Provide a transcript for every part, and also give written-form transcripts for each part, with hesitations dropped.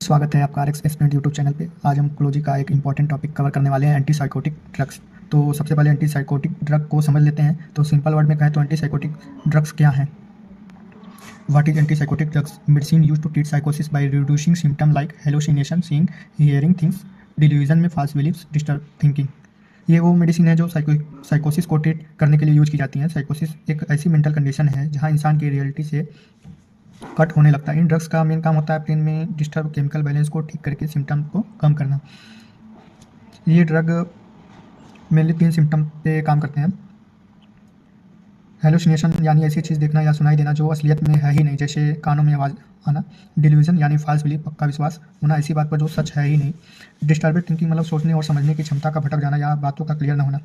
स्वागत है आपका आरएक्स एक्सप्लेन्ड यूट्यूब चैनल पे। आज हम क्लोजी का एक इंपॉर्टेंट टॉपिक कवर करने वाले हैं, एंटीसाइकोटिक ड्रग्स। तो सबसे पहले एंटीसाइकोटिक ड्रग को समझ लेते हैं। तो सिंपल वर्ड में कहें तो एंटीसाइकोटिक ड्रग्स क्या हैं? What is antipsychotic drugs? Medicine use to treat साइकोसिस by reducing symptom like hallucination, seeing, hearing things, delusion में फॉल्स बिलीफ्स, डिस्टर्ब थिंकिंग। ये वो मेडिसिन है जो साइकोसिस को ट्रीट करने के लिए यूज की जाती हैं। साइकोसिस एक ऐसी मेंटल कंडीशन है जहाँ इंसान की रियलिटी से कट होने लगता है। इन ड्रग्स का मेन काम होता है ब्रेन में डिस्टर्ब केमिकल बैलेंस को ठीक करके सिम्टम को कम करना। ये ड्रग मेनली 3 सिम्टम पे काम करते हैं। हेलुसिनेशन यानी ऐसी चीज़ देखना या सुनाई देना जो असलियत में है ही नहीं, जैसे कानों में आवाज़ आना। डिल्यूजन यानी फॉल्स बिलीफ, पक्का विश्वास होना ऐसी बात पर जो सच है ही नहीं। डिस्टर्बेड थिंकिंग मतलब सोचने और समझने की क्षमता का भटक जाना या बातों का क्लियर न होना।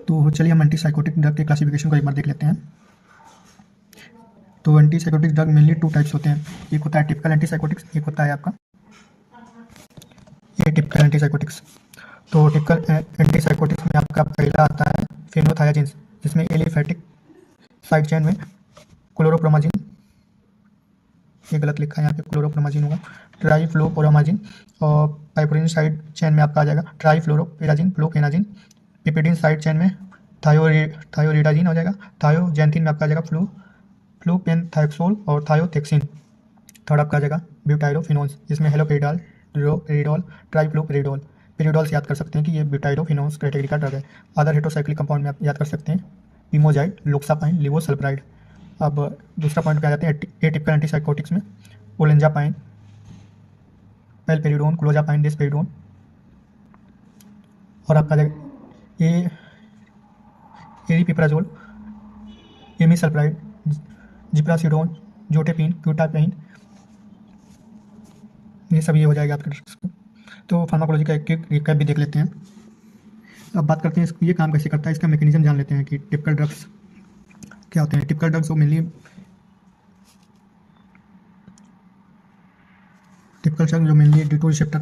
तो चलिए हम एंटीसाइकोटिक ड्रग के क्लासिफिकेशन को एक बार देख लेते हैं। तो एंटीसाइकोटिक ड्रग मेनली 2 टाइप्स होते हैं। एक होता है टिपिकल एंटीसाइकोटिक्स, एक होता है आपका ये टिपिकल एंटीसाइकोटिक्स। तो टिपिकल एंटीसाइकोटिक्स में आपका पहला आता है फेनोथायाजिन, जिसमें एलिफैटिक साइड चेन में क्लोरोप्रोमाजिन, ये गलत लिखा है यहाँ पे, क्लोरोप्रोमाजिन होगा, ट्राइफ्लोपोरामाजिन, और पाइपरिन साइड चेन में आपका आ जाएगा ट्राइफ्लोरोपेराजिन, फ्लोफेनाजिन। पिपिडिन साइड चेन में थायोरिडाजिन हो जाएगा। थायोजेंथिन में आपका आ जाएगा फ्लूपेनथैक्सोल और थायोथेक्सिन। थर्ड आपका आ जाएगा ब्यूटाइरोफिनोन्स, जिसमें हेलोपेरिडॉल, पेरिडोल, ट्राइफ्लोपेरिडोल। पेरिडोल से याद कर सकते हैं कि ये ब्यूटाइरोफिनोन्स कैटेगरी का ड्रग है। अदर हेट्रोसाइक्लिक कंपाउंड में आप याद कर सकते हैं पिमोजाइड, लोक्सापाइन, लिवोसल्फराइड। अब दूसरा पॉइंट पे आ जाते हैं एटिपिकल एंटीसाइकोटिक्स में ओलेंजापाइन, पेलपेरिडोन, क्लोजापाइन, डेस्पेरिडोन। और आपका एरिपिप्राजोल, एमिसल्फराइड, जिप्रासिडोन, जोटेपिन, क्यूटापाइन, ये सब ये हो जाएगा आपके ड्रग्स को। तो फार्माकोलॉजी का एक रिकैप भी देख लेते हैं। अब बात करते हैं ये काम कैसे करता है, इसका मैकेनिज्म जान लेते हैं कि टिपिकल ड्रग्स क्या होते हैं। टिपिकल ड्रग्स वो मेनली D2 रिसेप्टर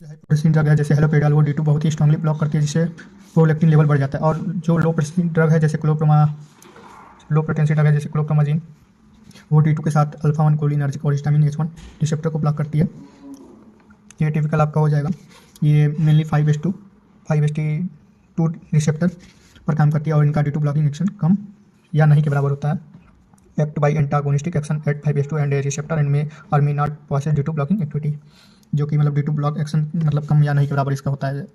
हाइपोटेसिन ड्रग है, जैसे हेलोपेरिडॉल, वो D2 बहुत ही स्ट्रांगली ब्लॉक करती है, जिससे प्रोलैक्टिन लेवल बढ़ जाता है। और जो लो पोटेंशियल ड्रग है जैसे क्लोप्रोमाजिन, वो D2 के साथ अल्फा 1 कोलिनर्जिक और हिस्टामिन H1 रिसेप्टर को ब्लॉक करती है। ये टिपिकल आपका हो जाएगा। ये मेनली 5HT2 रिसेप्टर पर काम करती है और इनका D2 ब्लॉकिंग एक्शन कम या नहीं के बराबर होता है। Act by antagonistic action at 5H2 and receptor and may or may not possess D2 blocking activity, जो कि मतलब D2 ब्लॉक एक्शन मतलब कम या नहीं के बराबर इसका होता है।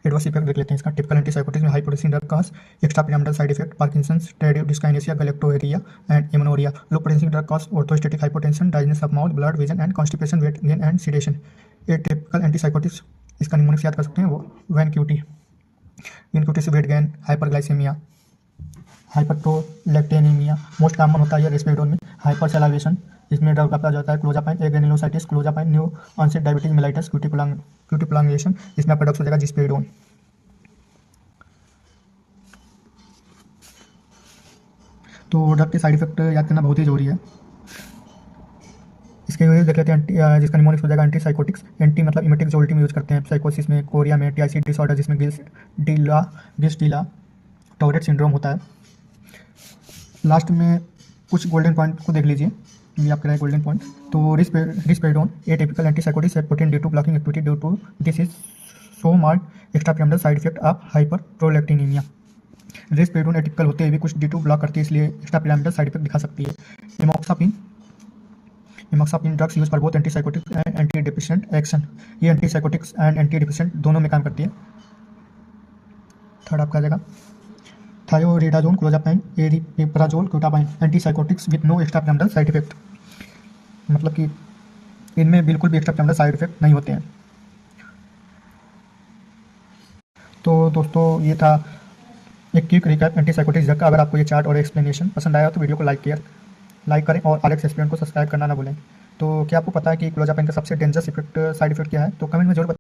एडवर्स इफेक्ट देख लेते हैं इसका। टिपिकल एंटीसाइकोटिक्स में high potential drug cause extra pyramidal side effect, Parkinson's, tardive dyskinesia, galactorrhoea and amenorrhoea. Low potential drug cause orthostatic hypotension, dryness of mouth, blurred, vision and constipation, weight gain and sedation. ये typical antipsychotics, इसका mnemonics याद कर सकते हैं वो वैनक्यूटी से weight gain, hyperglycaemia, hyperprolactinaemia. Most common होता है ये रेस्पिरेटोन में। हाइपर सैलावेशन, इसमें ड्रग आपका जाता है clozapine, agranulocytosis, clozapine, new onset diabetes mellitus, QT prolongation, इसमें आपका ड्रग्स हो जाएगा जिस्पेरिडोन। तो ड्रग के साइड इफेक्ट याद करना बहुत ही जरूरी है। इसके वजह देख लेते हैं जिसका निमोनिक्स हो जाएगा एंटीसाइकोटिक्स। एंटी मतलब इमेटिक, जो उल्टी में यूज करते हैं साइकोसिस में, कोरिया में, टीआईसी डिसऑर्डर जिसमें गिल्स डिला टॉरेट सिंड्रोम होता है। लास्ट में कुछ गोल्डन पॉइंट को देख लीजिए, ये आपका है गोल्डन पॉइंट। तो risperidone a typical antipsychotics have potent D2 blocking activity due to this is so marked extra pyramidal side effect of hyperprolactinaemia. Risperidone atypical होते हुए भी कुछ D2 ब्लॉक करती है, इसलिए एक्स्ट्रा पिरामिडल साइड इफेक्ट दिखा सकती है। Amoxapine drugs use for both antipsychotics and antidepressant action. ये एंटीसाइकोटिक्स एंड एंटी डिप्रेसेंट दोनों में काम करती है। थर्ड आपका आ जाएगा thioridazine, clozapine, aripiprazole, quetiapine. Antipsychotics with no extra pyramidal side effect, मतलब कि इनमें बिल्कुल भी एक्स्ट्रा पिरामिडल साइड इफेक्ट नहीं होते हैं। तो दोस्तों ये था एक क्विक रिकैप एंटीसाइकोटिक्स ड्रग का। अगर आपको ये चार्ट और एक्सप्लेनेशन पसंद आया तो वीडियो को लाइक करें और आरएक्स एक्सप्लेन को सब्सक्राइब करना ना भूलें। तो क्या आपको पता है कि क्लोजापाइन का सबसे डेंजरस साइड इफेक्ट क्या है? तो कमेंट में जरूर